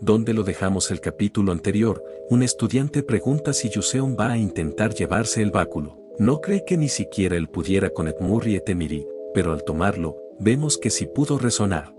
donde lo dejamos el capítulo anterior, un estudiante pregunta si Yuseon va a intentar llevarse el báculo. No cree que ni siquiera él pudiera con Edmure y Etemiri, pero al tomarlo, vemos que sí pudo resonar.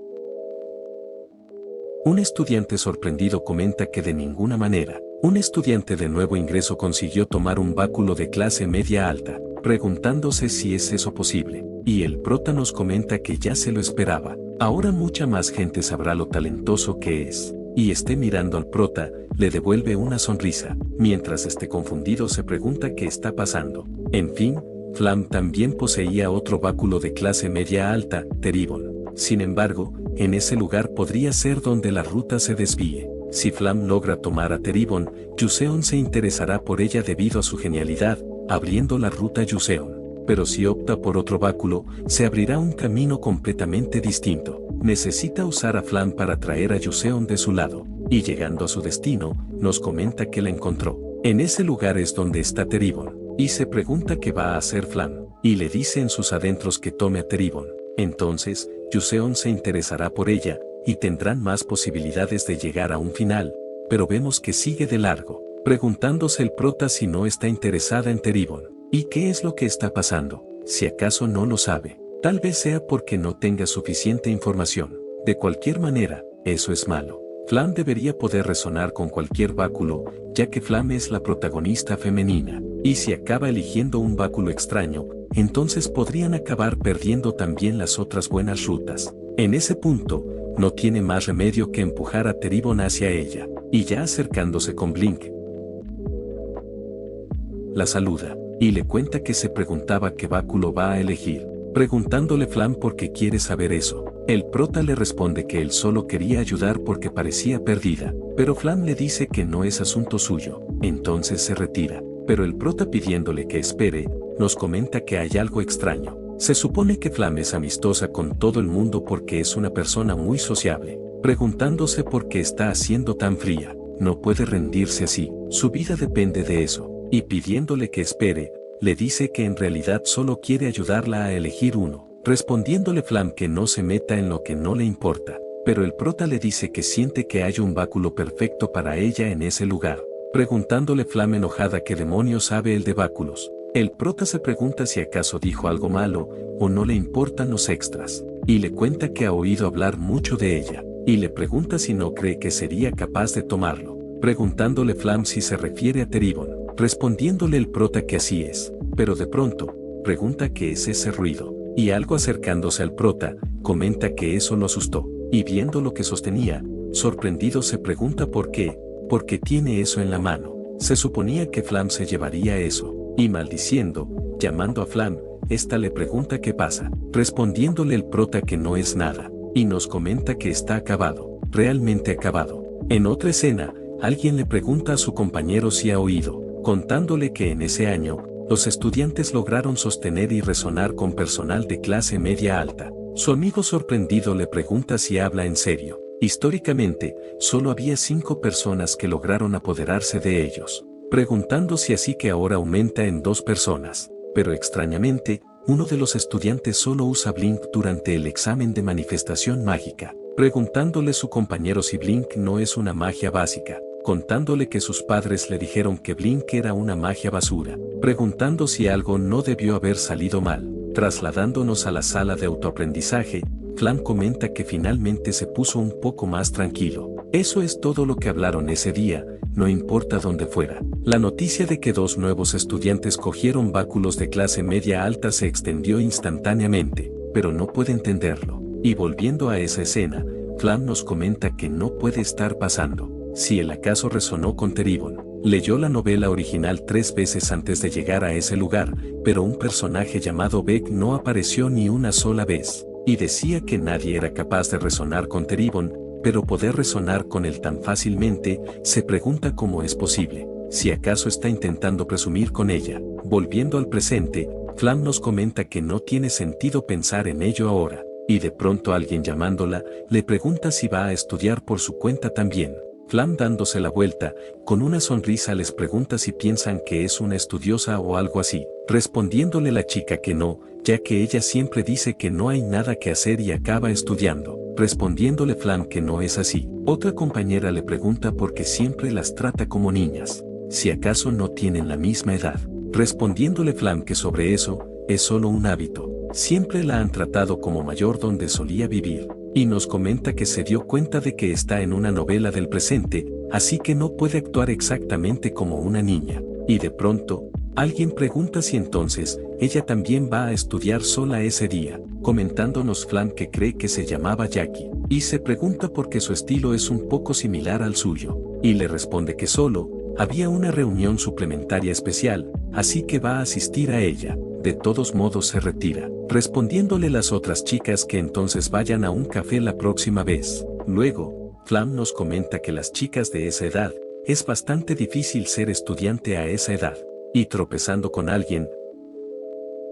Un estudiante sorprendido comenta que de ninguna manera. Un estudiante de nuevo ingreso consiguió tomar un báculo de clase media alta, preguntándose si es eso posible, y el prota nos comenta que ya se lo esperaba. Ahora mucha más gente sabrá lo talentoso que es. Y esté mirando al prota, le devuelve una sonrisa, mientras esté confundido se pregunta qué está pasando. En fin, Flam también poseía otro báculo de clase media alta, Teribon. Sin embargo, en ese lugar podría ser donde la ruta se desvíe. Si Flam logra tomar a Teribon, Yuseon se interesará por ella debido a su genialidad, abriendo la ruta Yuseon. Pero si opta por otro báculo, se abrirá un camino completamente distinto. Necesita usar a Flam para traer a Yuseon de su lado, y llegando a su destino, nos comenta que la encontró. En ese lugar es donde está Teribon, y se pregunta qué va a hacer Flam, y le dice en sus adentros que tome a Teribon. Entonces, Yuseon se interesará por ella, y tendrán más posibilidades de llegar a un final, pero vemos que sigue de largo, preguntándose el prota si no está interesada en Teribon. ¿Y qué es lo que está pasando? Si acaso no lo sabe, tal vez sea porque no tenga suficiente información. De cualquier manera, eso es malo. Flam debería poder resonar con cualquier báculo, ya que Flam es la protagonista femenina, y si acaba eligiendo un báculo extraño, entonces podrían acabar perdiendo también las otras buenas rutas. En ese punto, no tiene más remedio que empujar a Teribon hacia ella, y ya acercándose con Blink, la saluda, y le cuenta que se preguntaba qué báculo va a elegir, preguntándole Flam por qué quiere saber eso. El prota le responde que él solo quería ayudar porque parecía perdida, pero Flam le dice que no es asunto suyo, entonces se retira, pero el prota pidiéndole que espere, nos comenta que hay algo extraño. Se supone que Flam es amistosa con todo el mundo porque es una persona muy sociable, preguntándose por qué está haciendo tan fría. No puede rendirse así, su vida depende de eso, y pidiéndole que espere, le dice que en realidad solo quiere ayudarla a elegir uno, respondiéndole Flam que no se meta en lo que no le importa, pero el prota le dice que siente que hay un báculo perfecto para ella en ese lugar, preguntándole Flam enojada qué demonios sabe el de báculos. El prota se pregunta si acaso dijo algo malo, o no le importan los extras, y le cuenta que ha oído hablar mucho de ella, y le pregunta si no cree que sería capaz de tomarlo, preguntándole Flam si se refiere a Teribon, respondiéndole el prota que así es, pero de pronto, pregunta qué es ese ruido, y algo acercándose al prota, comenta que eso lo asustó, y viendo lo que sostenía, sorprendido se pregunta por qué, porque tiene eso en la mano. Se suponía que Flam se llevaría eso. Y maldiciendo, llamando a Flam, esta le pregunta qué pasa, respondiéndole el prota que no es nada, y nos comenta que está acabado, realmente acabado. En otra escena, alguien le pregunta a su compañero si ha oído, contándole que en ese año, los estudiantes lograron sostener y resonar con personal de clase media alta. Su amigo sorprendido le pregunta si habla en serio. Históricamente, solo había 5 personas que lograron apoderarse de ellos, preguntando si así que ahora aumenta en 2 personas, pero extrañamente, uno de los estudiantes solo usa Blink durante el examen de manifestación mágica, preguntándole su compañero si Blink no es una magia básica, contándole que sus padres le dijeron que Blink era una magia basura, preguntando si algo no debió haber salido mal. Trasladándonos a la sala de autoaprendizaje, Flam comenta que finalmente se puso un poco más tranquilo. Eso es todo lo que hablaron ese día, no importa dónde fuera. La noticia de que 2 nuevos estudiantes cogieron báculos de clase media alta se extendió instantáneamente, pero no puede entenderlo. Y volviendo a esa escena, Flam nos comenta que no puede estar pasando. Si él acaso resonó con Teribon, leyó la novela original 3 veces antes de llegar a ese lugar, pero un personaje llamado Beck no apareció ni una sola vez, y decía que nadie era capaz de resonar con Teribon, pero poder resonar con él tan fácilmente, se pregunta cómo es posible, si acaso está intentando presumir con ella. Volviendo al presente, Flam nos comenta que no tiene sentido pensar en ello ahora, y de pronto alguien llamándola, le pregunta si va a estudiar por su cuenta también. Flam dándose la vuelta, con una sonrisa les pregunta si piensan que es una estudiosa o algo así, respondiéndole la chica que no, ya que ella siempre dice que no hay nada que hacer y acaba estudiando, respondiéndole Flam que no es así. Otra compañera le pregunta por qué siempre las trata como niñas, si acaso no tienen la misma edad, respondiéndole Flam que sobre eso, es solo un hábito, siempre la han tratado como mayor donde solía vivir. Y nos comenta que se dio cuenta de que está en una novela del presente, así que no puede actuar exactamente como una niña. Y de pronto, alguien pregunta si entonces, ella también va a estudiar sola ese día, comentándonos Flam que cree que se llamaba Jackie, y se pregunta por qué su estilo es un poco similar al suyo, y le responde que solo, había una reunión suplementaria especial, así que va a asistir a ella. De todos modos se retira, respondiéndole las otras chicas que entonces vayan a un café la próxima vez. Luego, Flam nos comenta que las chicas de esa edad, es bastante difícil ser estudiante a esa edad, y tropezando con alguien,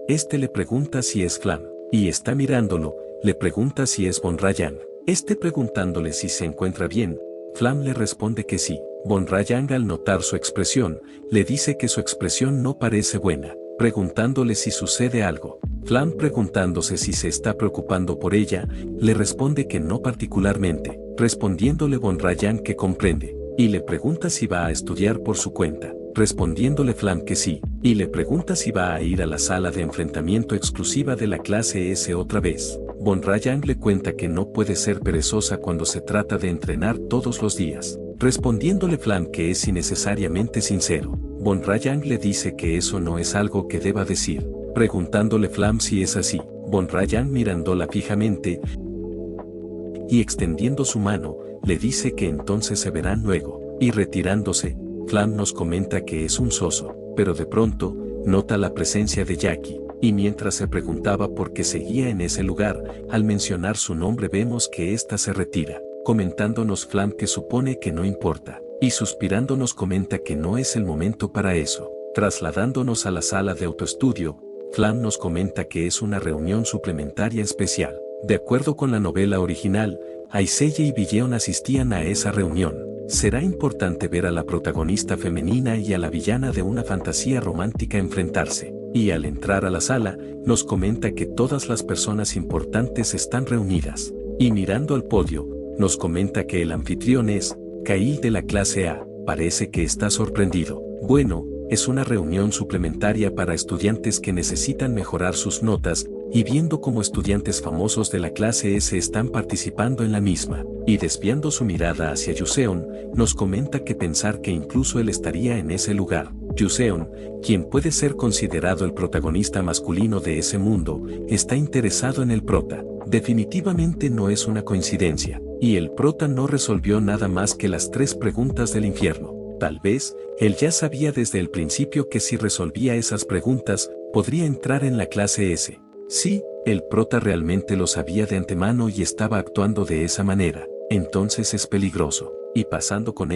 este le pregunta si es Flam, y está mirándolo, le pregunta si es Von Rayang. Este preguntándole si se encuentra bien, Flam le responde que sí. Von Rayang al notar su expresión, le dice que su expresión no parece buena, preguntándole si sucede algo. Flam preguntándose si se está preocupando por ella, le responde que no particularmente, respondiéndole Von Rayang que comprende, y le pregunta si va a estudiar por su cuenta, respondiéndole Flam que sí, y le pregunta si va a ir a la sala de enfrentamiento exclusiva de la clase S otra vez. Von Rayang le cuenta que no puede ser perezosa cuando se trata de entrenar todos los días, respondiéndole Flam que es innecesariamente sincero. Von Rayang le dice que eso no es algo que deba decir, preguntándole Flam si es así. Von Rayang mirándola fijamente y extendiendo su mano, le dice que entonces se verán luego, y retirándose, Flam nos comenta que es un soso, pero de pronto, nota la presencia de Jackie, y mientras se preguntaba por qué seguía en ese lugar, al mencionar su nombre vemos que ésta se retira, comentándonos Flam que supone que no importa, y suspirando nos comenta que no es el momento para eso. Trasladándonos a la sala de autoestudio, Flam nos comenta que es una reunión suplementaria especial. De acuerdo con la novela original, Aiseye y Billeon asistían a esa reunión. Será importante ver a la protagonista femenina y a la villana de una fantasía romántica enfrentarse. Y al entrar a la sala, nos comenta que todas las personas importantes están reunidas. Y mirando al podio, nos comenta que el anfitrión es Kyle de la clase A. Parece que está sorprendido. Bueno, es una reunión suplementaria para estudiantes que necesitan mejorar sus notas, y viendo cómo estudiantes famosos de la clase S están participando en la misma, y desviando su mirada hacia Yuseon, nos comenta que pensar que incluso él estaría en ese lugar. Yuseon, quien puede ser considerado el protagonista masculino de ese mundo, está interesado en el prota. Definitivamente no es una coincidencia, y el prota no resolvió nada más que las 3 preguntas del infierno. Tal vez, él ya sabía desde el principio que si resolvía esas preguntas, podría entrar en la clase S. Sí, el prota realmente lo sabía de antemano y estaba actuando de esa manera, entonces es peligroso. Y pasando con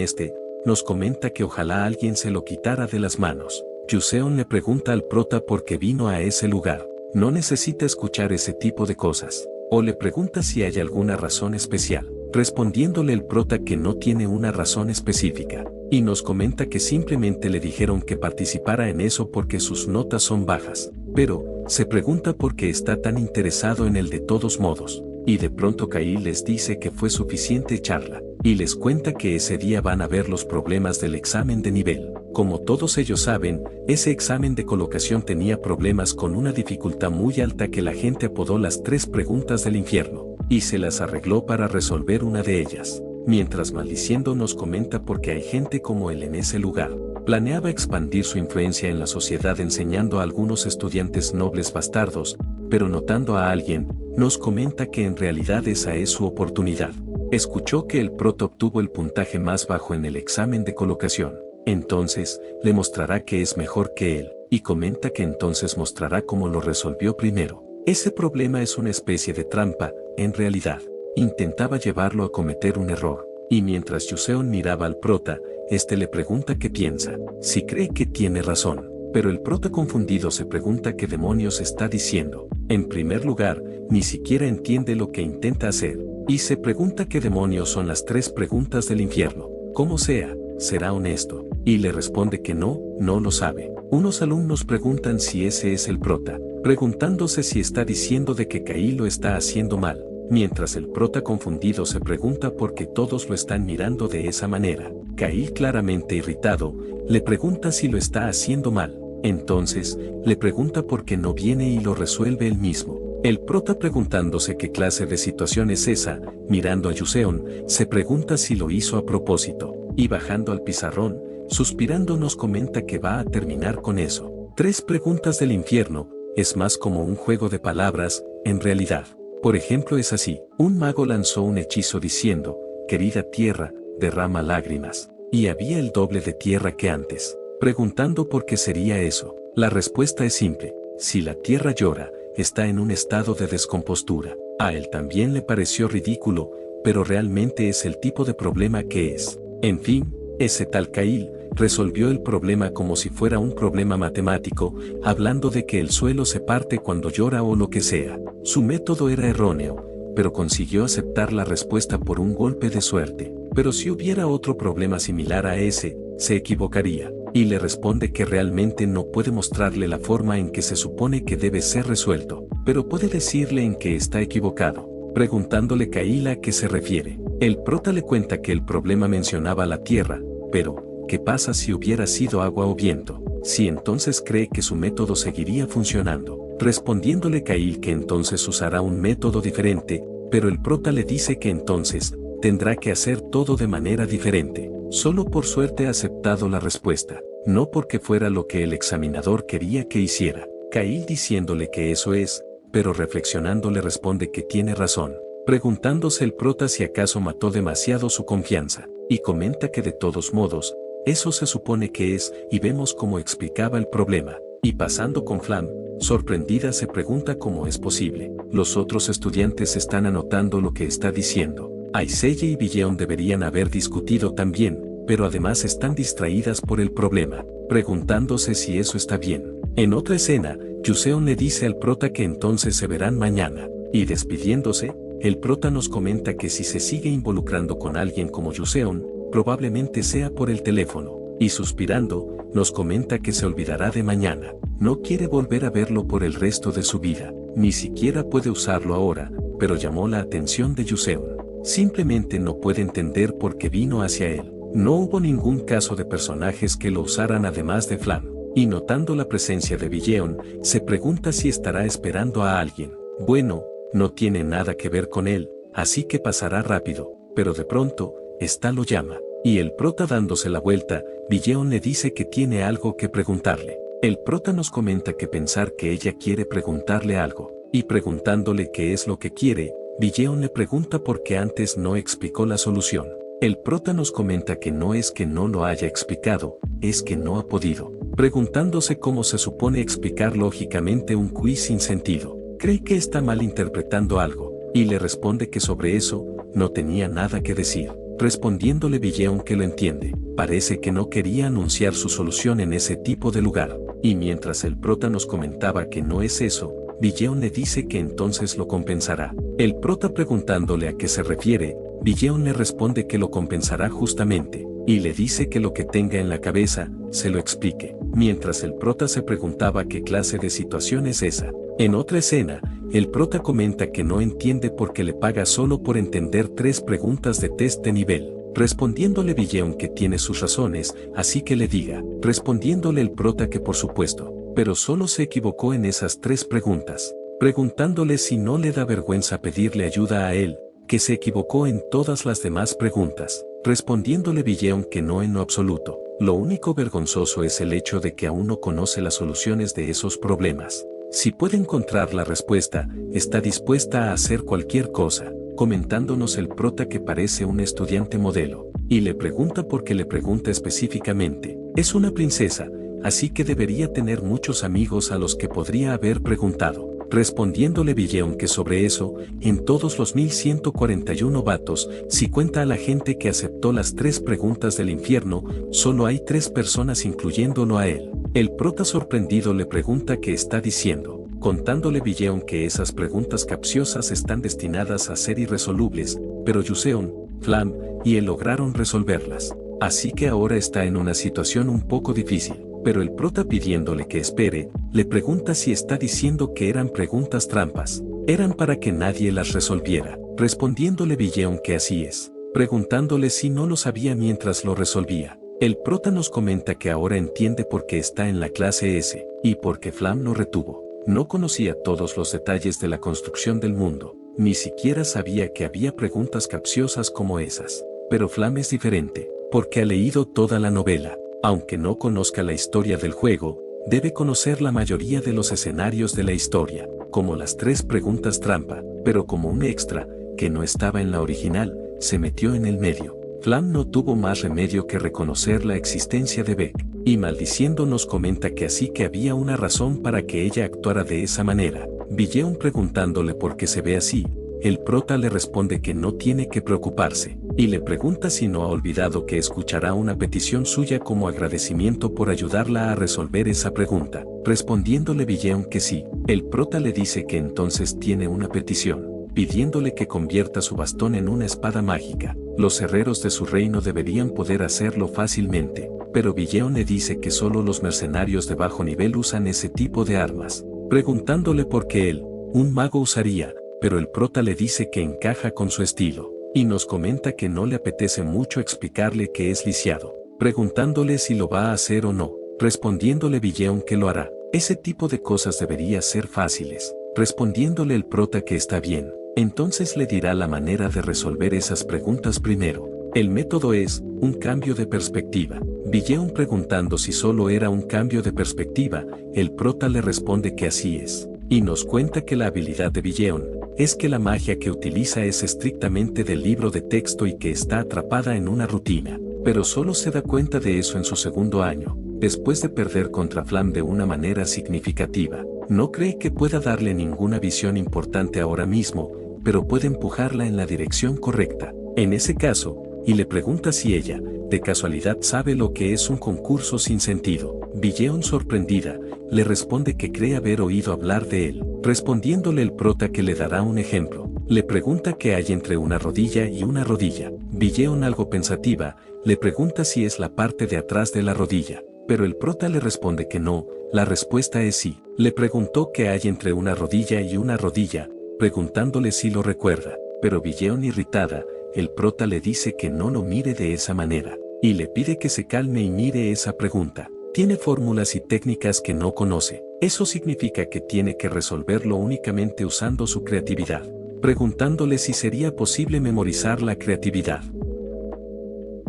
nos comenta que ojalá alguien se lo quitara de las manos. Yuseon le pregunta al prota por qué vino a ese lugar. No necesita escuchar ese tipo de cosas. O le pregunta si hay alguna razón especial, respondiéndole el prota que no tiene una razón específica. Y nos comenta que simplemente le dijeron que participara en eso porque sus notas son bajas. Pero, se pregunta por qué está tan interesado en el de todos modos. Y de pronto Kyle les dice que fue suficiente charla, y les cuenta que ese día van a ver los problemas del examen de nivel. Como todos ellos saben, ese examen de colocación tenía problemas con una dificultad muy alta que la gente apodó las 3 preguntas del infierno, y se las arregló para resolver una de ellas. Mientras maldiciendo nos comenta porque hay gente como él en ese lugar. Planeaba expandir su influencia en la sociedad enseñando a algunos estudiantes nobles bastardos, pero notando a alguien, nos comenta que en realidad esa es su oportunidad. Escuchó que el prota obtuvo el puntaje más bajo en el examen de colocación. Entonces, le mostrará que es mejor que él, y comenta que entonces mostrará cómo lo resolvió primero. Ese problema es una especie de trampa, en realidad. Intentaba llevarlo a cometer un error, y mientras Yuseon miraba al prota, le pregunta qué piensa, si cree que tiene razón. Pero el prota confundido se pregunta qué demonios está diciendo. En primer lugar, ni siquiera entiende lo que intenta hacer, y se pregunta qué demonios son las 3 preguntas del infierno. Como sea, será honesto. Y le responde que no, no lo sabe. Unos alumnos preguntan si ese es el prota, preguntándose si está diciendo de que Caí lo está haciendo mal, mientras el prota confundido se pregunta por qué todos lo están mirando de esa manera. Caí, claramente irritado, le pregunta si lo está haciendo mal. Entonces, le pregunta por qué no viene y lo resuelve él mismo. El prota, preguntándose qué clase de situación es esa, mirando a Yuseon, se pregunta si lo hizo a propósito, y bajando al pizarrón, suspirando nos comenta que va a terminar con eso. 3 preguntas del infierno, es más como un juego de palabras, en realidad. Por ejemplo es así, un mago lanzó un hechizo diciendo, querida tierra, derrama lágrimas, y había el doble de tierra que antes. Preguntando por qué sería eso, la respuesta es simple, si la tierra llora, está en un estado de descompostura. A él también le pareció ridículo, pero realmente es el tipo de problema que es. En fin, ese tal Caí resolvió el problema como si fuera un problema matemático, hablando de que el suelo se parte cuando llora o lo que sea. Su método era erróneo, pero consiguió aceptar la respuesta por un golpe de suerte. Pero si hubiera otro problema similar a ese, se equivocaría. Y le responde que realmente no puede mostrarle la forma en que se supone que debe ser resuelto, pero puede decirle en que está equivocado. Preguntándole Caí a qué se refiere. El prota le cuenta que el problema mencionaba la tierra, pero, ¿qué pasa si hubiera sido agua o viento? Si entonces cree que su método seguiría funcionando. Respondiéndole Caí que entonces usará un método diferente, pero el prota le dice que entonces, tendrá que hacer todo de manera diferente. Solo por suerte ha aceptado la respuesta, no porque fuera lo que el examinador quería que hiciera. Caí diciéndole que eso es, pero reflexionando le responde que tiene razón, preguntándose el prota si acaso mató demasiado su confianza, y comenta que de todos modos, eso se supone que es, y vemos cómo explicaba el problema. Y pasando con Flam, sorprendida se pregunta cómo es posible. Los otros estudiantes están anotando lo que está diciendo. Aiseye y Billeon deberían haber discutido también, pero además están distraídas por el problema, preguntándose si eso está bien. En otra escena, Yuseon le dice al prota que entonces se verán mañana, y despidiéndose, el prota nos comenta que si se sigue involucrando con alguien como Yuseon, probablemente sea por el teléfono, y suspirando, nos comenta que se olvidará de mañana, no quiere volver a verlo por el resto de su vida, ni siquiera puede usarlo ahora, pero llamó la atención de Yuseon. Simplemente no puede entender por qué vino hacia él. No hubo ningún caso de personajes que lo usaran además de Flam, y notando la presencia de Billeon, se pregunta si estará esperando a alguien. Bueno, no tiene nada que ver con él, así que pasará rápido, pero de pronto, esta lo llama, y el prota dándose la vuelta, Billeon le dice que tiene algo que preguntarle. El prota nos comenta que pensar que ella quiere preguntarle algo, y preguntándole qué es lo que quiere, Billeon le pregunta por qué antes no explicó la solución. El prota nos comenta que no es que no lo haya explicado, es que no ha podido, preguntándose cómo se supone explicar lógicamente un quiz sin sentido. Cree que está mal interpretando algo, y le responde que sobre eso, no tenía nada que decir. Respondiéndole Billeon que lo entiende, parece que no quería anunciar su solución en ese tipo de lugar, y mientras el prota nos comentaba que no es eso, Billeon le dice que entonces lo compensará. El prota preguntándole a qué se refiere, Billeon le responde que lo compensará justamente, y le dice que lo que tenga en la cabeza, se lo explique, mientras el prota se preguntaba qué clase de situación es esa. En otra escena, el prota comenta que no entiende por qué le paga solo por entender 3 preguntas de test de nivel, respondiéndole Billeon que tiene sus razones, así que le diga, respondiéndole el prota que por supuesto, pero solo se equivocó en esas 3 preguntas, preguntándole si no le da vergüenza pedirle ayuda a él, que se equivocó en todas las demás preguntas, respondiéndole Billeon que no en lo absoluto, lo único vergonzoso es el hecho de que aún no conoce las soluciones de esos problemas. Si puede encontrar la respuesta, está dispuesta a hacer cualquier cosa, comentándonos el prota que parece un estudiante modelo, y le pregunta por qué le pregunta específicamente, es una princesa, así que debería tener muchos amigos a los que podría haber preguntado. Respondiéndole Billeon que sobre eso, en todos los 1141 vatos, si cuenta a la gente que aceptó las 3 preguntas del infierno, solo hay 3 personas incluyéndolo a él. El prota sorprendido le pregunta qué está diciendo, contándole Billeon que esas preguntas capciosas están destinadas a ser irresolubles, pero Yuseon, Flam y él lograron resolverlas. así que ahora está en una situación un poco difícil. Pero el prota, pidiéndole que espere, le pregunta si está diciendo que eran preguntas trampas. Eran para que nadie las resolviera, respondiéndole Billeon que así es, preguntándole si no lo sabía mientras lo resolvía. El prota nos comenta que ahora entiende por qué está en la clase S, y por qué Flam lo retuvo. No conocía todos los detalles de la construcción del mundo, ni siquiera sabía que había preguntas capciosas como esas. Pero Flam es diferente, porque ha leído toda la novela. Aunque no conozca la historia del juego, debe conocer la mayoría de los escenarios de la historia, como las 3 preguntas trampa, pero como un extra, que no estaba en la original, se metió en el medio. Flam no tuvo más remedio que reconocer la existencia de Beck, y maldiciendo nos comenta que así que había una razón para que ella actuara de esa manera. Billeon, preguntándole por qué se ve así, el prota le responde que no tiene que preocuparse, y le pregunta si no ha olvidado que escuchará una petición suya como agradecimiento por ayudarla a resolver esa pregunta. Respondiéndole Billeon que sí, el prota le dice que entonces tiene una petición, pidiéndole que convierta su bastón en una espada mágica. Los herreros de su reino deberían poder hacerlo fácilmente, pero Billeon le dice que solo los mercenarios de bajo nivel usan ese tipo de armas, preguntándole por qué él, un mago, usaría, pero el prota le dice que encaja con su estilo, y nos comenta que no le apetece mucho explicarle que es lisiado, preguntándole si lo va a hacer o no, respondiéndole Billeon que lo hará. Ese tipo de cosas debería ser fáciles, respondiéndole el prota que está bien, entonces le dirá la manera de resolver esas preguntas primero. El método es un cambio de perspectiva. Billeon, preguntando si solo era un cambio de perspectiva, el prota le responde que así es, y nos cuenta que la habilidad de Billeon es que la magia que utiliza es estrictamente del libro de texto y que está atrapada en una rutina, pero solo se da cuenta de eso en su segundo año, después de perder contra Flam de una manera significativa. No cree que pueda darle ninguna visión importante ahora mismo, pero puede empujarla en la dirección correcta. En ese caso, y le pregunta si ella, de casualidad, sabe lo que es un concurso sin sentido. Billeon, sorprendida, le responde que cree haber oído hablar de él, respondiéndole el prota que le dará un ejemplo. Le pregunta qué hay entre una rodilla y una rodilla. Billeon, algo pensativa, le pregunta si es la parte de atrás de la rodilla, pero el prota le responde que no, la respuesta es sí. Le preguntó qué hay entre una rodilla y una rodilla, preguntándole si lo recuerda, pero Billeon, irritada, el prota le dice que no lo mire de esa manera, y le pide que se calme y mire esa pregunta. Tiene fórmulas y técnicas que no conoce, eso significa que tiene que resolverlo únicamente usando su creatividad, preguntándole si sería posible memorizar la creatividad.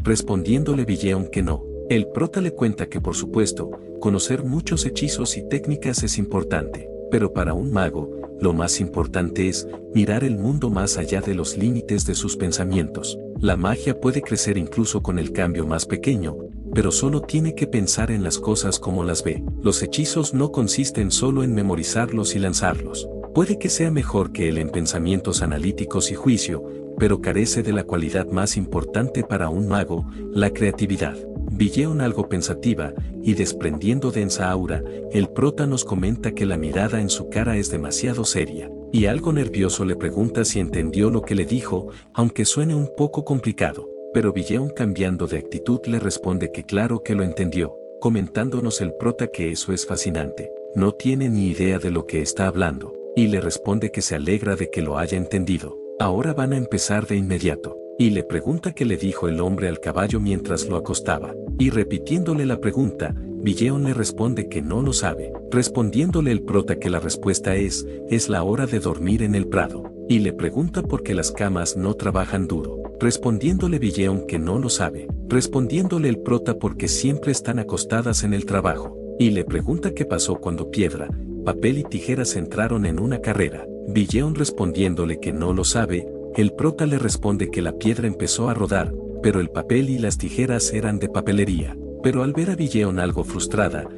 Respondiéndole Billeon que no. El prota le cuenta que por supuesto, conocer muchos hechizos y técnicas es importante, pero para un mago, lo más importante es mirar el mundo más allá de los límites de sus pensamientos. La magia puede crecer incluso con el cambio más pequeño, pero solo tiene que pensar en las cosas como las ve. Los hechizos no consisten solo en memorizarlos y lanzarlos. Puede que sea mejor que él en pensamientos analíticos y juicio, pero carece de la cualidad más importante para un mago, la creatividad. Billeon, algo pensativa, y desprendiendo densa aura, el prota nos comenta que la mirada en su cara es demasiado seria, y algo nervioso le pregunta si entendió lo que le dijo, aunque suene un poco complicado, pero Billeon, cambiando de actitud, le responde que claro que lo entendió, comentándonos el prota que eso es fascinante, no tiene ni idea de lo que está hablando, y le responde que se alegra de que lo haya entendido. Ahora van a empezar de inmediato. Y le pregunta qué le dijo el hombre al caballo mientras lo acostaba, y repitiéndole la pregunta, Billeon le responde que no lo sabe, respondiéndole el prota que la respuesta es la hora de dormir en el prado, y le pregunta por qué las camas no trabajan duro, respondiéndole Billeon que no lo sabe, respondiéndole el prota porque siempre están acostadas en el trabajo, y le pregunta qué pasó cuando piedra, papel y tijeras entraron en una carrera, Billeon respondiéndole que no lo sabe. El prota le responde que la piedra empezó a rodar, pero el papel y las tijeras eran de papelería. Pero al ver a Billeon algo frustrada,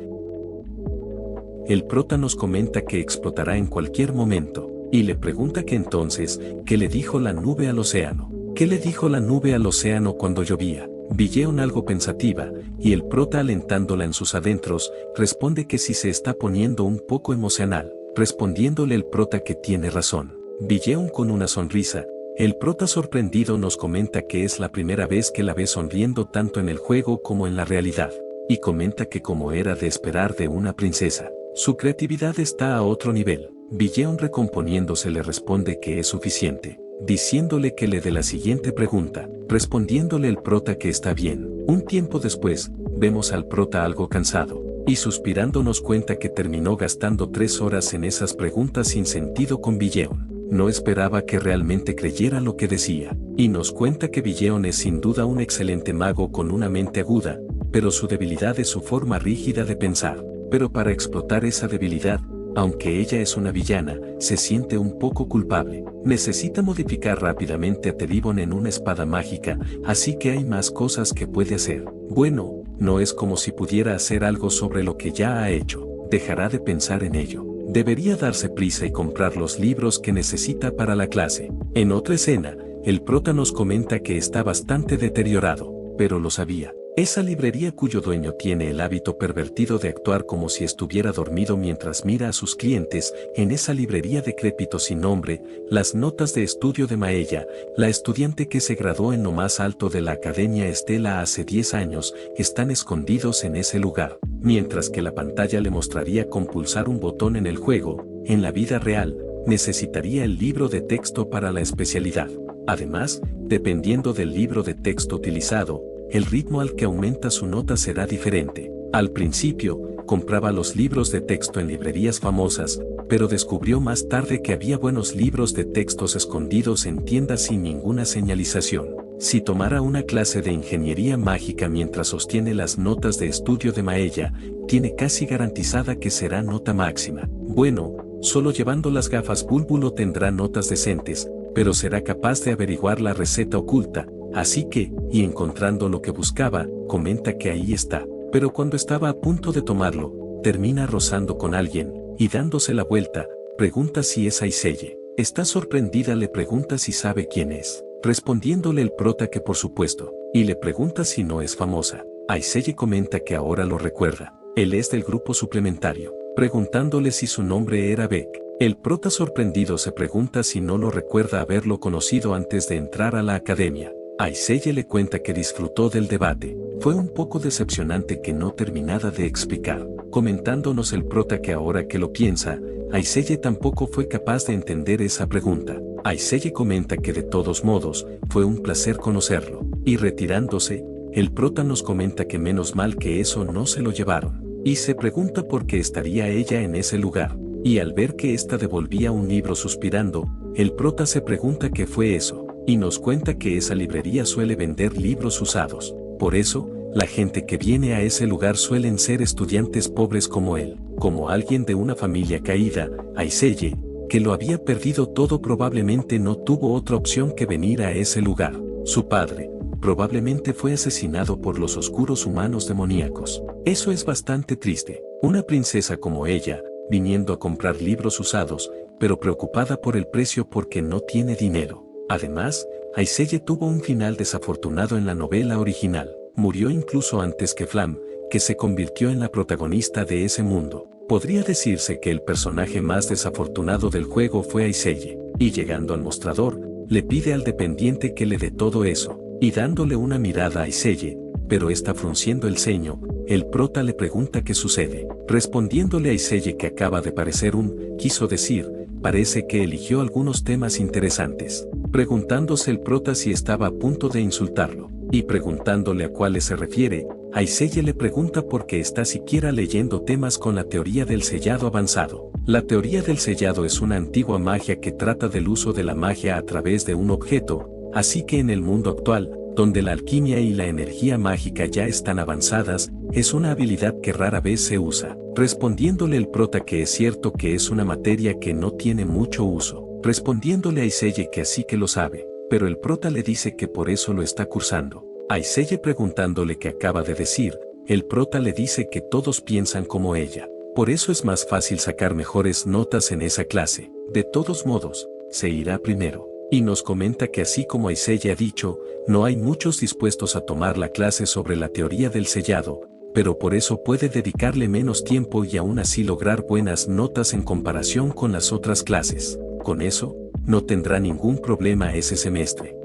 el prota nos comenta que explotará en cualquier momento, y le pregunta que entonces, ¿qué le dijo la nube al océano? ¿Qué le dijo la nube al océano cuando llovía? Billeon, algo pensativa, y el prota, alentándola en sus adentros, responde que sí se está poniendo un poco emocional, respondiéndole el prota que tiene razón. Billeon, con una sonrisa, El prota sorprendido nos comenta que es la primera vez que la ve sonriendo tanto en el juego como en la realidad, y comenta que como era de esperar de una princesa, su creatividad está a otro nivel. Billeon recomponiéndose le responde que es suficiente, diciéndole que le dé la siguiente pregunta, respondiéndole el prota que está bien. Un tiempo después, vemos al prota algo cansado, y suspirando nos cuenta que terminó gastando 3 horas en esas preguntas sin sentido con Billeon. No esperaba que realmente creyera lo que decía, y nos cuenta que Billeon es sin duda un excelente mago con una mente aguda, pero su debilidad es su forma rígida de pensar. Pero para explotar esa debilidad, aunque ella es una villana, se siente un poco culpable. Necesita modificar rápidamente a Teribon en una espada mágica, así que hay más cosas que puede hacer. Bueno, no es como si pudiera hacer algo sobre lo que ya ha hecho. Dejará de pensar en ello. Debería darse prisa y comprar los libros que necesita para la clase. En otra escena, el prota nos comenta que está bastante deteriorado, pero lo sabía. Esa librería cuyo dueño tiene el hábito pervertido de actuar como si estuviera dormido mientras mira a sus clientes, en esa librería decrépito sin nombre, las notas de estudio de Maella, la estudiante que se graduó en lo más alto de la Academia Estela hace 10 años, están escondidos en ese lugar, mientras que la pantalla le mostraría con pulsar un botón en el juego, en la vida real, necesitaría el libro de texto para la especialidad. Además, dependiendo del libro de texto utilizado, el ritmo al que aumenta su nota será diferente. Al principio, compraba los libros de texto en librerías famosas, pero descubrió más tarde que había buenos libros de textos escondidos en tiendas sin ninguna señalización. Si tomara una clase de ingeniería mágica mientras sostiene las notas de estudio de Maella, tiene casi garantizada que será nota máxima. Bueno, solo llevando las gafas Búlbulo tendrá notas decentes, pero será capaz de averiguar la receta oculta. Así que, y encontrando lo que buscaba, comenta que ahí está. Pero cuando estaba a punto de tomarlo, termina rozando con alguien, y dándose la vuelta, pregunta si es Aiselle. Está sorprendida, le pregunta si sabe quién es, respondiéndole el prota que por supuesto, y le pregunta si no es famosa. Aiselle comenta que ahora lo recuerda, él es del grupo suplementario, preguntándole si su nombre era Beck. El prota sorprendido se pregunta si no lo recuerda haberlo conocido antes de entrar a la academia. Aiselle le cuenta que disfrutó del debate. Fue un poco decepcionante que no terminara de explicar, comentándonos el prota que ahora que lo piensa, Aiselle tampoco fue capaz de entender esa pregunta. Aiselle comenta que de todos modos, fue un placer conocerlo, y retirándose, el prota nos comenta que menos mal que eso no se lo llevaron, y se pregunta por qué estaría ella en ese lugar, y al ver que ésta devolvía un libro suspirando, el prota se pregunta qué fue eso. Y nos cuenta que esa librería suele vender libros usados. Por eso, la gente que viene a ese lugar suelen ser estudiantes pobres como él, como alguien de una familia caída. Aiselle, que lo había perdido todo, probablemente no tuvo otra opción que venir a ese lugar. Su padre, probablemente fue asesinado por los oscuros humanos demoníacos. Eso es bastante triste. Una princesa como ella, viniendo a comprar libros usados, pero preocupada por el precio porque no tiene dinero. Además, Aiselle tuvo un final desafortunado en la novela original. Murió incluso antes que Flam, que se convirtió en la protagonista de ese mundo. Podría decirse que el personaje más desafortunado del juego fue Aiselle, y llegando al mostrador, le pide al dependiente que le dé todo eso, y dándole una mirada a Aiselle, pero está frunciendo el ceño, el prota le pregunta qué sucede, respondiéndole a Aiselle que acaba de parecer quiso decir, parece que eligió algunos temas interesantes. Preguntándose el prota si estaba a punto de insultarlo, y preguntándole a cuáles se refiere, Aiselle le pregunta por qué está siquiera leyendo temas con la teoría del sellado avanzado. La teoría del sellado es una antigua magia que trata del uso de la magia a través de un objeto, así que en el mundo actual, donde la alquimia y la energía mágica ya están avanzadas, es una habilidad que rara vez se usa. Respondiéndole el prota que es cierto que es una materia que no tiene mucho uso. Respondiéndole a Aiselle que así que lo sabe, pero el prota le dice que por eso lo está cursando. Aiselle preguntándole qué acaba de decir, el prota le dice que todos piensan como ella. Por eso es más fácil sacar mejores notas en esa clase. De todos modos, se irá primero. Y nos comenta que así como Aiselle ha dicho, no hay muchos dispuestos a tomar la clase sobre la teoría del sellado, pero por eso puede dedicarle menos tiempo y aún así lograr buenas notas en comparación con las otras clases. Con eso, no tendrá ningún problema ese semestre.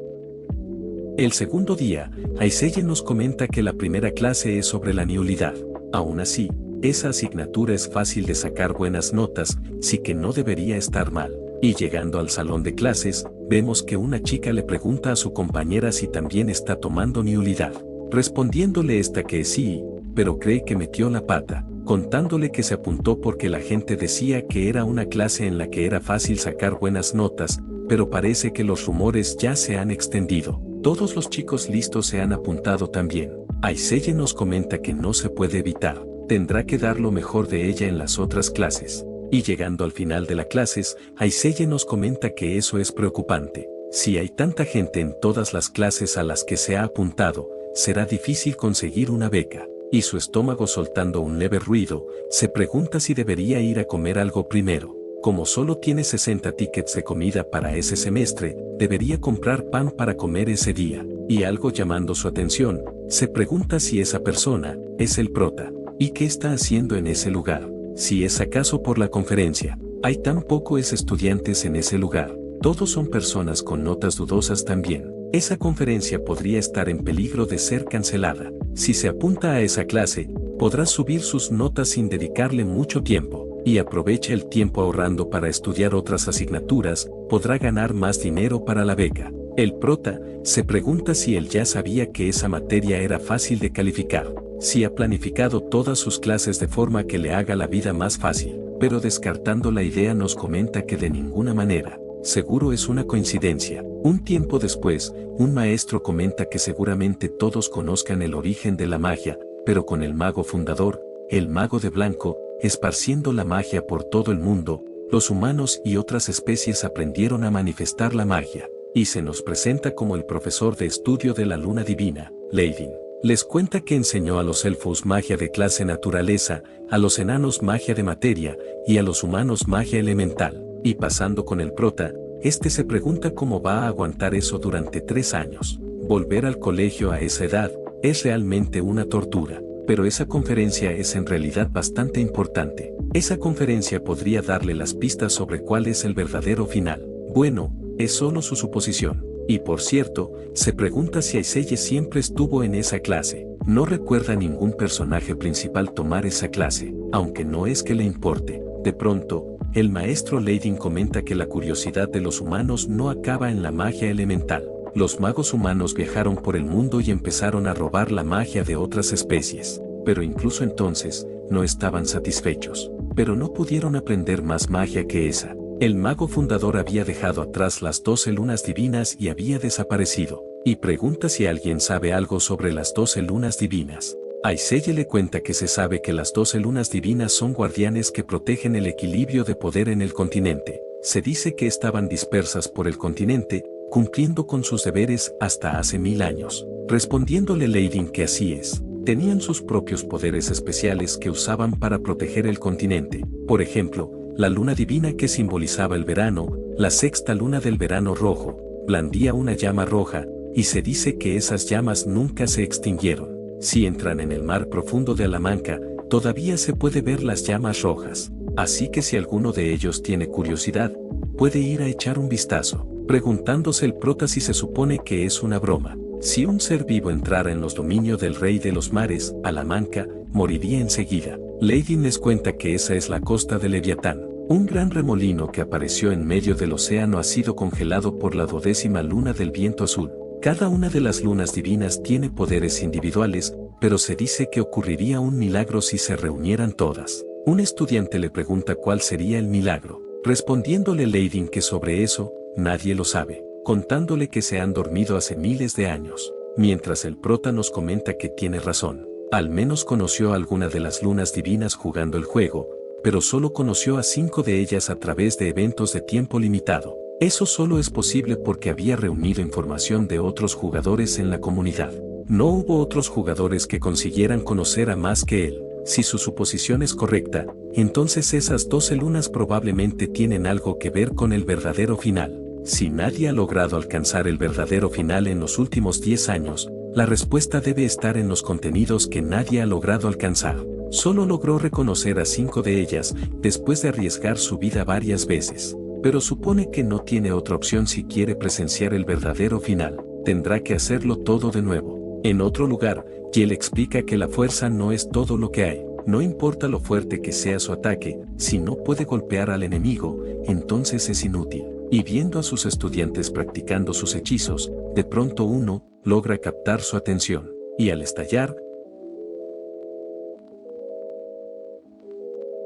El segundo día, Aiseye nos comenta que la primera clase es sobre la nulidad. Aún así, esa asignatura es fácil de sacar buenas notas, sí que no debería estar mal. Y llegando al salón de clases, vemos que una chica le pregunta a su compañera si también está tomando nulidad, respondiéndole esta que sí, pero cree que metió la pata, contándole que se apuntó porque la gente decía que era una clase en la que era fácil sacar buenas notas, pero parece que los rumores ya se han extendido. Todos los chicos listos se han apuntado también. Aiseye nos comenta que no se puede evitar, tendrá que dar lo mejor de ella en las otras clases. Y llegando al final de las clases, Aiseye nos comenta que eso es preocupante. Si hay tanta gente en todas las clases a las que se ha apuntado, será difícil conseguir una beca. Y su estómago soltando un leve ruido, se pregunta si debería ir a comer algo primero. Como solo tiene 60 tickets de comida para ese semestre, debería comprar pan para comer ese día. Y algo llamando su atención, se pregunta si esa persona es el prota. ¿Y qué está haciendo en ese lugar? Si es acaso por la conferencia. Hay tan pocos estudiantes en ese lugar. Todos son personas con notas dudosas también. Esa conferencia podría estar en peligro de ser cancelada. Si se apunta a esa clase, podrá subir sus notas sin dedicarle mucho tiempo, y aprovecha el tiempo ahorrando para estudiar otras asignaturas, podrá ganar más dinero para la beca. El prota se pregunta si él ya sabía que esa materia era fácil de calificar, si ha planificado todas sus clases de forma que le haga la vida más fácil, pero descartando la idea nos comenta que de ninguna manera. Seguro es una coincidencia. Un tiempo después, un maestro comenta que seguramente todos conozcan el origen de la magia, pero con el mago fundador, el mago de blanco, esparciendo la magia por todo el mundo, los humanos y otras especies aprendieron a manifestar la magia, y se nos presenta como el profesor de estudio de la luna divina, Leidin. Les cuenta que enseñó a los elfos magia de clase naturaleza, a los enanos magia de materia, y a los humanos magia elemental. Y pasando con el prota, este se pregunta cómo va a aguantar eso durante 3 años. Volver al colegio a esa edad es realmente una tortura, pero esa conferencia es en realidad bastante importante. Esa conferencia podría darle las pistas sobre cuál es el verdadero final. Bueno, es solo su suposición. Y por cierto, se pregunta si Aiseye siempre estuvo en esa clase. No recuerda ningún personaje principal tomar esa clase, aunque no es que le importe. De pronto, el maestro Leidin comenta que la curiosidad de los humanos no acaba en la magia elemental. Los magos humanos viajaron por el mundo y empezaron a robar la magia de otras especies, pero incluso entonces, no estaban satisfechos. Pero no pudieron aprender más magia que esa. El mago fundador había dejado atrás las 12 lunas divinas y había desaparecido, y pregunta si alguien sabe algo sobre las 12 lunas divinas. Aiseye le cuenta que se sabe que las 12 lunas divinas son guardianes que protegen el equilibrio de poder en el continente. Se dice que estaban dispersas por el continente, cumpliendo con sus deberes hasta hace 1000 años. Respondiéndole Leidin que así es. Tenían sus propios poderes especiales que usaban para proteger el continente. Por ejemplo, la luna divina que simbolizaba el verano, la sexta luna del verano rojo, blandía una llama roja, y se dice que esas llamas nunca se extinguieron. Si entran en el mar profundo de Alamanca, todavía se puede ver las llamas rojas. Así que si alguno de ellos tiene curiosidad, puede ir a echar un vistazo, preguntándose el prota si se supone que es una broma. Si un ser vivo entrara en los dominios del rey de los mares, Alamanca, moriría enseguida. Leidin les cuenta que esa es la costa de Leviatán. Un gran remolino que apareció en medio del océano ha sido congelado por la 12ª luna del viento azul. Cada una de las lunas divinas tiene poderes individuales, pero se dice que ocurriría un milagro si se reunieran todas. Un estudiante le pregunta cuál sería el milagro, respondiéndole Leidin que sobre eso, nadie lo sabe, contándole que se han dormido hace miles de años, mientras el prota nos comenta que tiene razón. Al menos conoció a alguna de las lunas divinas jugando el juego, pero solo conoció a 5 de ellas a través de eventos de tiempo limitado. Eso solo es posible porque había reunido información de otros jugadores en la comunidad. No hubo otros jugadores que consiguieran conocer a más que él. Si su suposición es correcta, entonces esas 12 lunas probablemente tienen algo que ver con el verdadero final. Si nadie ha logrado alcanzar el verdadero final en los últimos 10 años, la respuesta debe estar en los contenidos que nadie ha logrado alcanzar. Solo logró reconocer a 5 de ellas, después de arriesgar su vida varias veces. pero supone que no tiene otra opción si quiere presenciar el verdadero final, tendrá que hacerlo todo de nuevo. En otro lugar, Jill explica que la fuerza no es todo lo que hay, no importa lo fuerte que sea su ataque, si no puede golpear al enemigo, entonces es inútil. Y viendo a sus estudiantes practicando sus hechizos, de pronto uno logra captar su atención, y al estallar,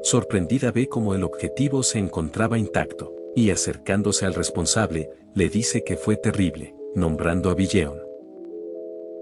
sorprendida ve como el objetivo se encontraba intacto, y acercándose al responsable, le dice que fue terrible, nombrando a Billeon.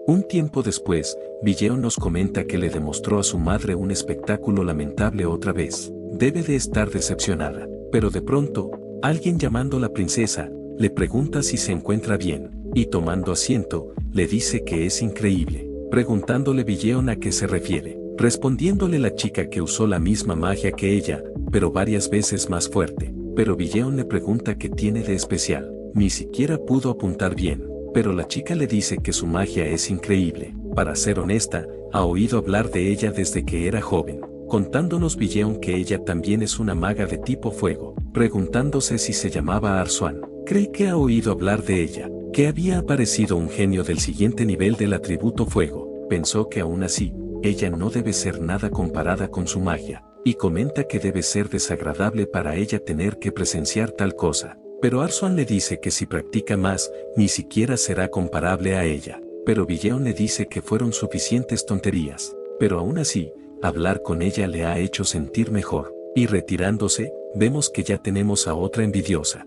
Un tiempo después, Billeon nos comenta que le demostró a su madre un espectáculo lamentable otra vez. Debe de estar decepcionada, pero de pronto, alguien llamando a la princesa, le pregunta si se encuentra bien, y tomando asiento, le dice que es increíble, preguntándole Billeon a qué se refiere. Respondiéndole la chica que usó la misma magia que ella, pero varias veces más fuerte, pero Billeon le pregunta qué tiene de especial, ni siquiera pudo apuntar bien, pero la chica le dice que su magia es increíble, para ser honesta, ha oído hablar de ella desde que era joven, contándonos Billeon que ella también es una maga de tipo fuego, preguntándose si se llamaba Arzuan, cree que ha oído hablar de ella, que había aparecido un genio del siguiente nivel del atributo fuego, pensó que aún así, ella no debe ser nada comparada con su magia, y comenta que debe ser desagradable para ella tener que presenciar tal cosa. Pero Arzuan le dice que si practica más, ni siquiera será comparable a ella. Pero Billeon le dice que fueron suficientes tonterías. Pero aún así, hablar con ella le ha hecho sentir mejor. Y retirándose, vemos que ya tenemos a otra envidiosa.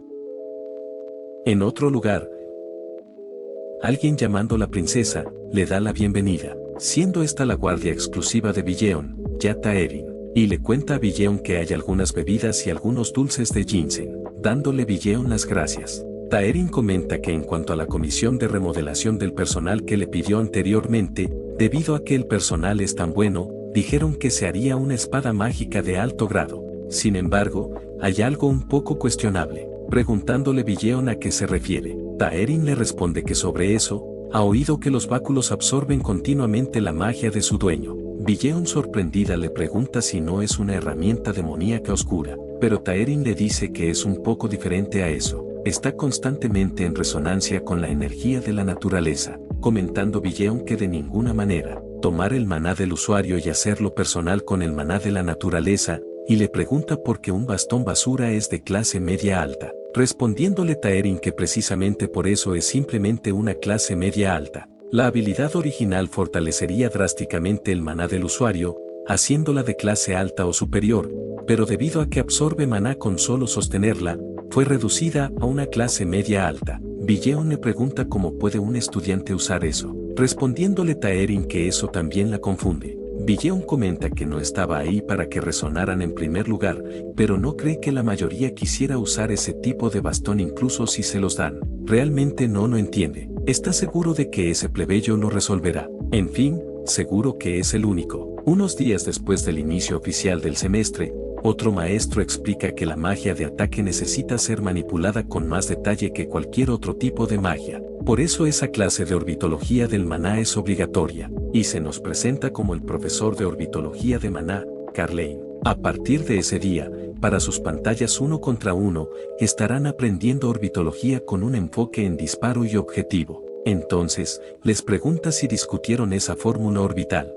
En otro lugar, alguien llamando a la princesa, le da la bienvenida, siendo esta la guardia exclusiva de Billeon, ya Taerin, y le cuenta a Billeon que hay algunas bebidas y algunos dulces de ginseng, dándole Billeon las gracias. Taerin comenta que en cuanto a la comisión de remodelación del personal que le pidió anteriormente, debido a que el personal es tan bueno, dijeron que se haría una espada mágica de alto grado. Sin embargo, hay algo un poco cuestionable, preguntándole Billeon a qué se refiere. Taerin le responde que sobre eso, ha oído que los báculos absorben continuamente la magia de su dueño. Billeon sorprendida le pregunta si no es una herramienta demoníaca oscura, pero Taerin le dice que es un poco diferente a eso, está constantemente en resonancia con la energía de la naturaleza, comentando Billeon que de ninguna manera, tomar el maná del usuario y hacerlo personal con el maná de la naturaleza, y le pregunta por qué un bastón basura es de clase media alta, respondiéndole Taerin que precisamente por eso es simplemente una clase media alta. La habilidad original fortalecería drásticamente el maná del usuario, haciéndola de clase alta o superior, pero debido a que absorbe maná con solo sostenerla, fue reducida a una clase media alta. Billeon le pregunta cómo puede un estudiante usar eso, respondiéndole Taerin que eso también la confunde. Billeon comenta que no estaba ahí para que resonaran en primer lugar, pero no cree que la mayoría quisiera usar ese tipo de bastón incluso si se los dan. Realmente no lo entiende. Está seguro de que ese plebeyo lo resolverá. En fin, seguro que es el único. Unos días después del inicio oficial del semestre, otro maestro explica que la magia de ataque necesita ser manipulada con más detalle que cualquier otro tipo de magia. Por eso esa clase de orbitología del maná es obligatoria, y se nos presenta como el profesor de orbitología de maná, Carlane. A partir de ese día, para sus pantallas 1 contra 1, estarán aprendiendo orbitología con un enfoque en disparo y objetivo. Entonces, les pregunta si discutieron esa fórmula orbital.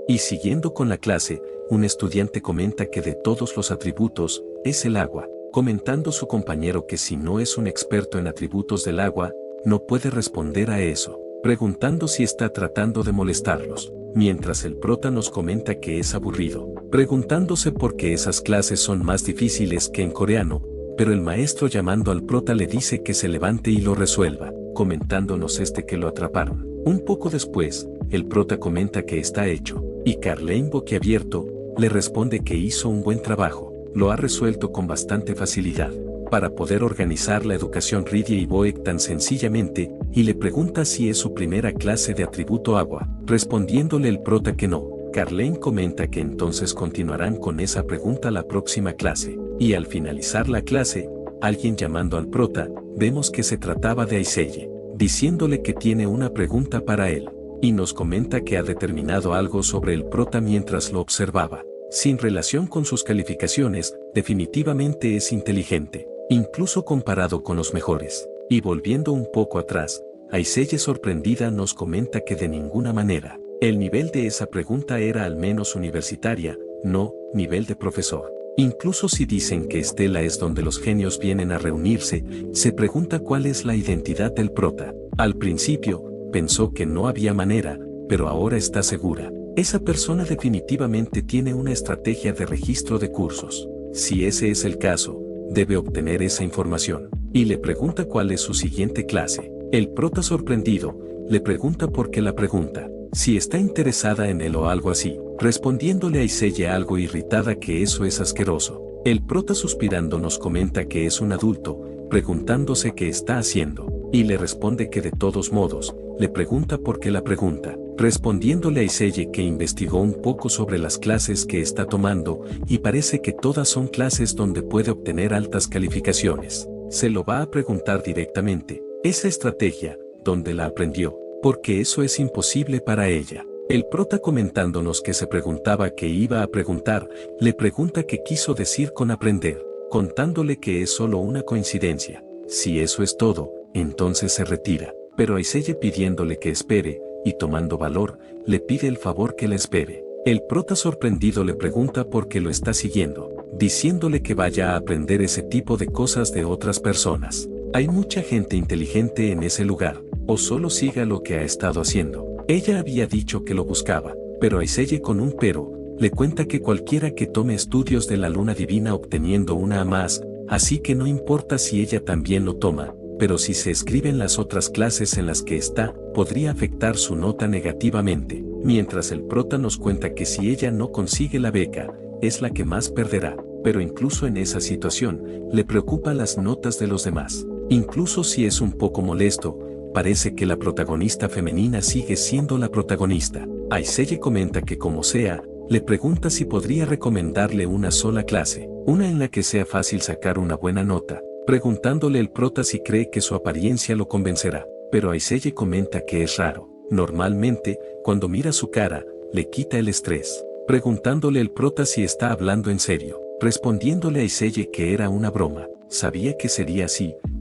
Y siguiendo con la clase, un estudiante comenta que de todos los atributos, es el agua, comentando su compañero que si no es un experto en atributos del agua, no puede responder a eso, preguntando si está tratando de molestarlos, mientras el prota nos comenta que es aburrido, preguntándose por qué esas clases son más difíciles que en coreano, pero el maestro llamando al prota le dice que se levante y lo resuelva, comentándonos que lo atraparon. Un poco después, el prota comenta que está hecho, y Carlane boquiabierto, le responde que hizo un buen trabajo, lo ha resuelto con bastante facilidad, para poder organizar la educación Ridie y Boek tan sencillamente, y le pregunta si es su primera clase de atributo agua, respondiéndole el prota que no. Carlane comenta que entonces continuarán con esa pregunta la próxima clase, y al finalizar la clase, alguien llamando al prota, vemos que se trataba de Aiseye, diciéndole que tiene una pregunta para él, y nos comenta que ha determinado algo sobre el prota mientras lo observaba. sin relación con sus calificaciones, definitivamente es inteligente, incluso comparado con los mejores. Y volviendo un poco atrás, Aiselle sorprendida nos comenta que de ninguna manera. El nivel de esa pregunta era al menos universitaria, no nivel de profesor. Incluso si dicen que Estela es donde los genios vienen a reunirse, se pregunta cuál es la identidad del prota. Al principio, pensó que no había manera, pero ahora está segura. Esa persona definitivamente tiene una estrategia de registro de cursos. Si ese es el caso, debe obtener esa información. Y le pregunta cuál es su siguiente clase. El prota sorprendido, le pregunta por qué la pregunta. Si está interesada en él o algo así, respondiéndole a Aiselle algo irritada que eso es asqueroso. El prota suspirando nos comenta que es un adulto, preguntándose qué está haciendo, y le responde que de todos modos, le pregunta por qué la pregunta, respondiéndole a Aiselle que investigó un poco sobre las clases que está tomando, y parece que todas son clases donde puede obtener altas calificaciones. Se lo va a preguntar directamente, esa estrategia, ¿dónde la aprendió? Porque eso es imposible para ella. El prota comentándonos que se preguntaba qué iba a preguntar, le pregunta qué quiso decir con aprender, contándole que es solo una coincidencia. Si eso es todo, entonces se retira. Pero Aiselle pidiéndole que espere, y tomando valor, le pide el favor que la espere. El prota sorprendido le pregunta por qué lo está siguiendo, diciéndole que vaya a aprender ese tipo de cosas de otras personas. Hay mucha gente inteligente en ese lugar, o solo siga lo que ha estado haciendo. Ella había dicho que lo buscaba, pero Aiselle con un pero, le cuenta que cualquiera que tome estudios de la luna divina obteniendo una A más, así que no importa si ella también lo toma, pero si se escriben las otras clases en las que está, podría afectar su nota negativamente, mientras el prota nos cuenta que si ella no consigue la beca, es la que más perderá, pero incluso en esa situación, le preocupan las notas de los demás. Incluso si es un poco molesto, parece que la protagonista femenina sigue siendo la protagonista. Aiselle comenta que como sea, le pregunta si podría recomendarle una sola clase, una en la que sea fácil sacar una buena nota, preguntándole el prota si cree que su apariencia lo convencerá. Pero Aiselle comenta que es raro. Normalmente, cuando mira su cara, le quita el estrés, preguntándole el prota si está hablando en serio, respondiéndole a Aiselle que era una broma. Sabía que sería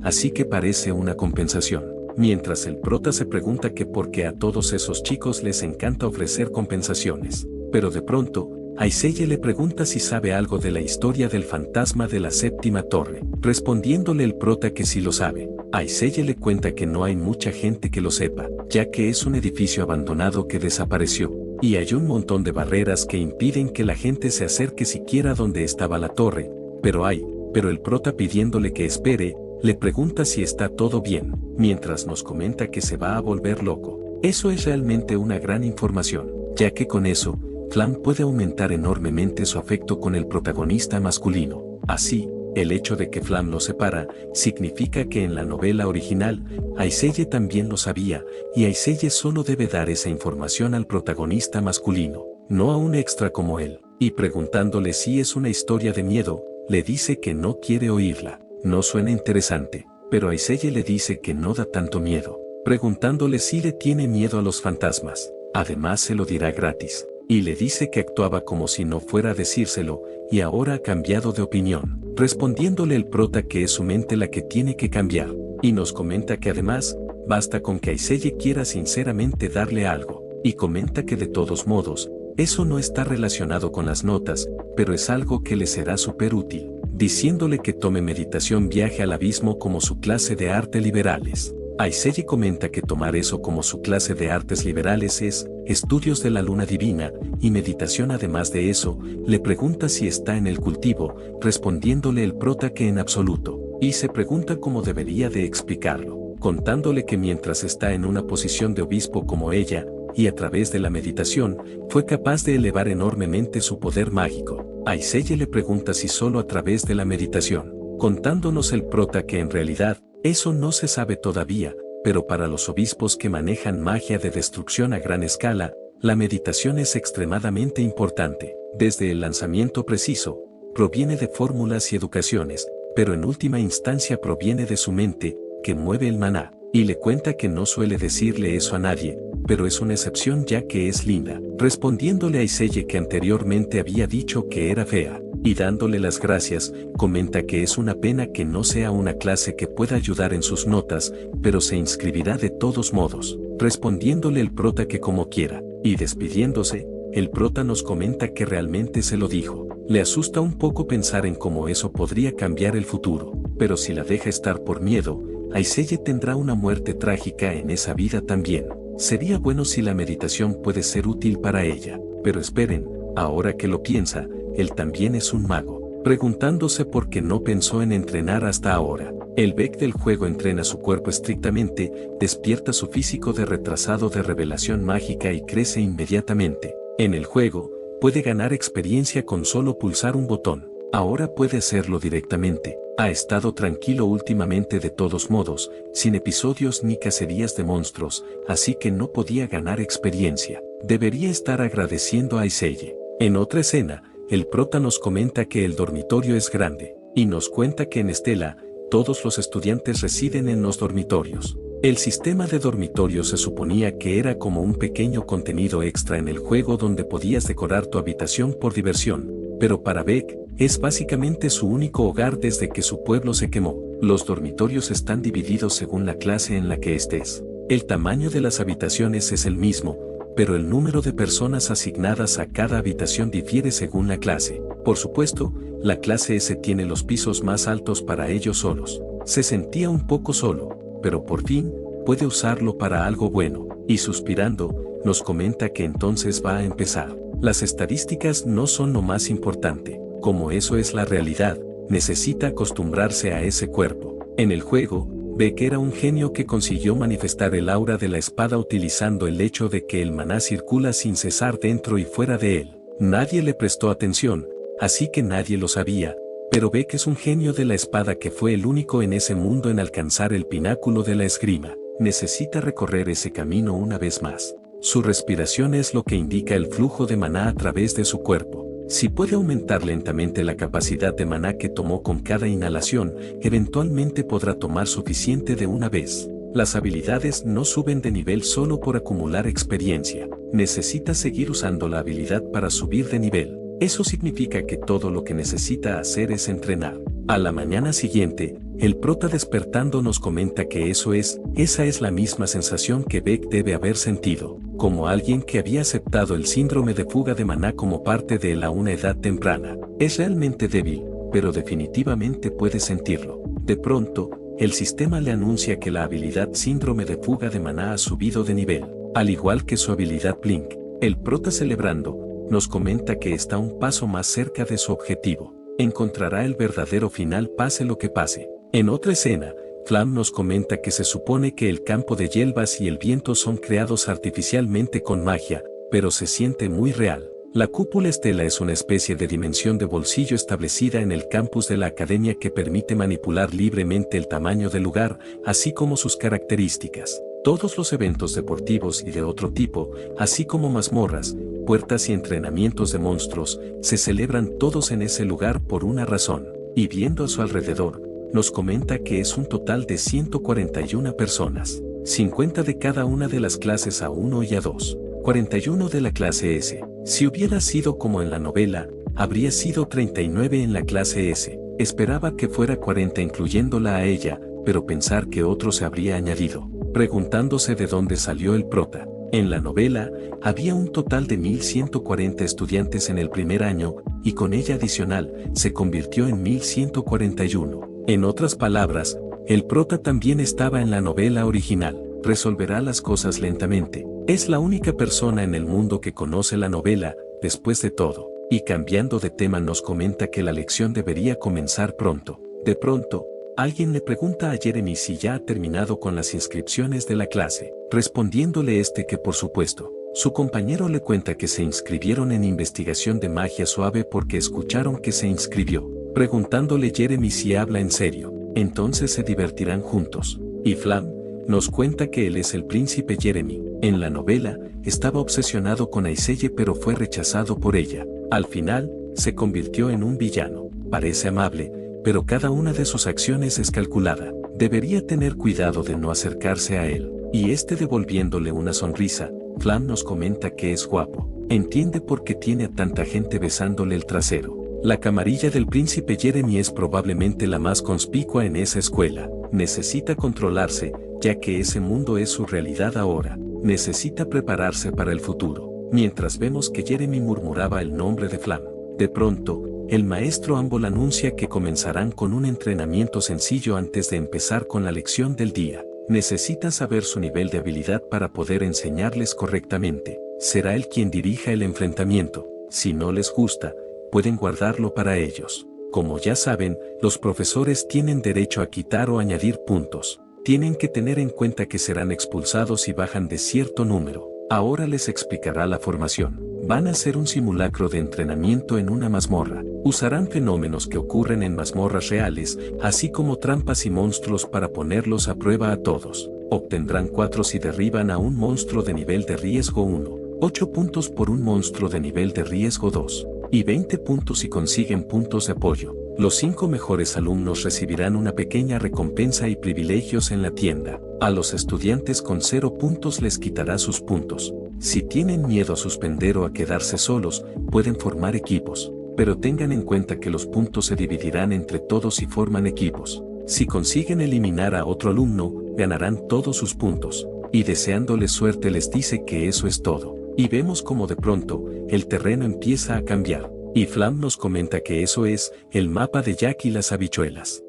así que parece una compensación. Mientras el prota se pregunta que por qué a todos esos chicos les encanta ofrecer compensaciones. Pero de pronto, Aiselle le pregunta si sabe algo de la historia del fantasma de la séptima torre, respondiéndole el prota que sí lo sabe. Aiselle le cuenta que no hay mucha gente que lo sepa, ya que es un edificio abandonado que desapareció, y hay un montón de barreras que impiden que la gente se acerque siquiera donde estaba la torre, pero el prota pidiéndole que espere, le pregunta si está todo bien, mientras nos comenta que se va a volver loco. Eso es realmente una gran información, ya que con eso, Flam puede aumentar enormemente su afecto con el protagonista masculino. Así, el hecho de que Flam lo separa, significa que en la novela original, Aiselle también lo sabía, y Aiselle solo debe dar esa información al protagonista masculino, no a un extra como él. Y preguntándole si es una historia de miedo, le dice que no quiere oírla. No suena interesante, pero Aiselle le dice que no da tanto miedo, preguntándole si le tiene miedo a los fantasmas. Además se lo dirá gratis, y le dice que actuaba como si no fuera a decírselo, y ahora ha cambiado de opinión, respondiéndole el prota que es su mente la que tiene que cambiar, y nos comenta que además, basta con que Aiselle quiera sinceramente darle algo, y comenta que de todos modos, eso no está relacionado con las notas, pero es algo que le será súper útil, diciéndole que tome meditación viaje al abismo como su clase de arte liberales. Aiselle comenta que tomar eso como su clase de artes liberales es estudios de la luna divina y meditación. Además de eso, le pregunta si está en el cultivo, respondiéndole el prota que en absoluto, y se pregunta cómo debería de explicarlo, contándole que mientras está en una posición de obispo como ella, y a través de la meditación, fue capaz de elevar enormemente su poder mágico. Aiselle le pregunta si solo a través de la meditación, contándonos el prota que en realidad, eso no se sabe todavía, pero para los obispos que manejan magia de destrucción a gran escala, la meditación es extremadamente importante. Desde el lanzamiento preciso, proviene de fórmulas y educaciones, pero en última instancia proviene de su mente, que mueve el maná. y le cuenta que no suele decirle eso a nadie, pero es una excepción ya que es linda, respondiéndole a Iselle que anteriormente había dicho que era fea, y dándole las gracias, comenta que es una pena que no sea una clase que pueda ayudar en sus notas, pero se inscribirá de todos modos, respondiéndole el prota que como quiera, y despidiéndose, el prota nos comenta que realmente se lo dijo. Le asusta un poco pensar en cómo eso podría cambiar el futuro, pero si la deja estar por miedo, Iselle tendrá una muerte trágica en esa vida también. Sería bueno si la meditación puede ser útil para ella, pero esperen, ahora que lo piensa, él también es un mago, preguntándose por qué no pensó en entrenar hasta ahora. El Beck del juego entrena su cuerpo estrictamente, despierta su físico de retrasado de revelación mágica y crece inmediatamente. En el juego, puede ganar experiencia con solo pulsar un botón. Ahora puede hacerlo directamente. Ha estado tranquilo últimamente de todos modos, sin episodios ni cacerías de monstruos, así que no podía ganar experiencia. Debería estar agradeciendo a Iselle. En otra escena, el prota nos comenta que el dormitorio es grande, y nos cuenta que en Estela, todos los estudiantes residen en los dormitorios. El sistema de dormitorio se suponía que era como un pequeño contenido extra en el juego donde podías decorar tu habitación por diversión, pero para Beck, es básicamente su único hogar desde que su pueblo se quemó. Los dormitorios están divididos según la clase en la que estés. El tamaño de las habitaciones es el mismo, pero el número de personas asignadas a cada habitación difiere según la clase. Por supuesto, la clase S tiene los pisos más altos para ellos solos. Se sentía un poco solo, pero por fin, puede usarlo para algo bueno, y suspirando, nos comenta que entonces va a empezar. Las estadísticas no son lo más importante, como eso es la realidad, necesita acostumbrarse a ese cuerpo. En el juego, Beck era un genio que consiguió manifestar el aura de la espada utilizando el hecho de que el maná circula sin cesar dentro y fuera de él. Nadie le prestó atención, así que nadie lo sabía, pero Beck es un genio de la espada que fue el único en ese mundo en alcanzar el pináculo de la esgrima. Necesita recorrer ese camino una vez más. Su respiración es lo que indica el flujo de maná a través de su cuerpo. Si puede aumentar lentamente la capacidad de maná que tomó con cada inhalación, eventualmente podrá tomar suficiente de una vez. Las habilidades no suben de nivel solo por acumular experiencia. Necesita seguir usando la habilidad para subir de nivel. Eso significa que todo lo que necesita hacer es entrenar. A la mañana siguiente, el prota despertando nos comenta que esa es la misma sensación que Beck debe haber sentido, como alguien que había aceptado el síndrome de fuga de maná como parte de él a una edad temprana. Es realmente débil, pero definitivamente puede sentirlo. De pronto, el sistema le anuncia que la habilidad síndrome de fuga de maná ha subido de nivel, al igual que su habilidad Blink. El prota celebrando, nos comenta que está un paso más cerca de su objetivo. Encontrará el verdadero final pase lo que pase. En otra escena, Flam nos comenta que se supone que el campo de hierbas y el viento son creados artificialmente con magia, pero se siente muy real. La cúpula Estela es una especie de dimensión de bolsillo establecida en el campus de la academia que permite manipular libremente el tamaño del lugar, así como sus características. Todos los eventos deportivos y de otro tipo, así como mazmorras, puertas y entrenamientos de monstruos, se celebran todos en ese lugar por una razón. Y viendo a su alrededor, nos comenta que es un total de 141 personas, 50 de cada una de las clases A1 y A2, 41 de la clase S. Si hubiera sido como en la novela, habría sido 39 en la clase S. Esperaba que fuera 40 incluyéndola a ella, pero pensar que otro se habría añadido, preguntándose de dónde salió el prota. En la novela, había un total de 1140 estudiantes en el primer año, y con ella adicional, se convirtió en 1141. En otras palabras, el prota también estaba en la novela original. Resolverá las cosas lentamente. Es la única persona en el mundo que conoce la novela, después de todo. Y cambiando de tema nos comenta que la lección debería comenzar pronto. De pronto, alguien le pregunta a Jeremy si ya ha terminado con las inscripciones de la clase, respondiéndole que por supuesto. Su compañero le cuenta que se inscribieron en investigación de magia suave porque escucharon que se inscribió, preguntándole Jeremy si habla en serio. Entonces se divertirán juntos. Y Flam nos cuenta que él es el príncipe Jeremy. En la novela, estaba obsesionado con Iselle pero fue rechazado por ella. Al final, se convirtió en un villano. Parece amable, pero cada una de sus acciones es calculada. Debería tener cuidado de no acercarse a él. Y devolviéndole una sonrisa, Flam nos comenta que es guapo. Entiende por qué tiene a tanta gente besándole el trasero. La camarilla del príncipe Jeremy es probablemente la más conspicua en esa escuela. Necesita controlarse, ya que ese mundo es su realidad ahora. Necesita prepararse para el futuro. Mientras vemos que Jeremy murmuraba el nombre de Flam, de pronto, el maestro Ambol anuncia que comenzarán con un entrenamiento sencillo antes de empezar con la lección del día. Necesita saber su nivel de habilidad para poder enseñarles correctamente. Será él quien dirija el enfrentamiento. Si no les gusta, pueden guardarlo para ellos. Como ya saben, los profesores tienen derecho a quitar o añadir puntos. Tienen que tener en cuenta que serán expulsados si bajan de cierto número. Ahora les explicará la formación. Van a hacer un simulacro de entrenamiento en una mazmorra. Usarán fenómenos que ocurren en mazmorras reales, así como trampas y monstruos para ponerlos a prueba a todos. Obtendrán 4 si derriban a un monstruo de nivel de riesgo 1, 8 puntos por un monstruo de nivel de riesgo 2, y 20 puntos si consiguen puntos de apoyo. Los 5 mejores alumnos recibirán una pequeña recompensa y privilegios en la tienda. A los estudiantes con 0 puntos les quitará sus puntos. Si tienen miedo a suspender o a quedarse solos, pueden formar equipos, pero tengan en cuenta que los puntos se dividirán entre todos y forman equipos. Si consiguen eliminar a otro alumno, ganarán todos sus puntos, y deseándoles suerte les dice que eso es todo. Y vemos como de pronto, el terreno empieza a cambiar. Y Flam nos comenta que eso es el mapa de Jack y las habichuelas.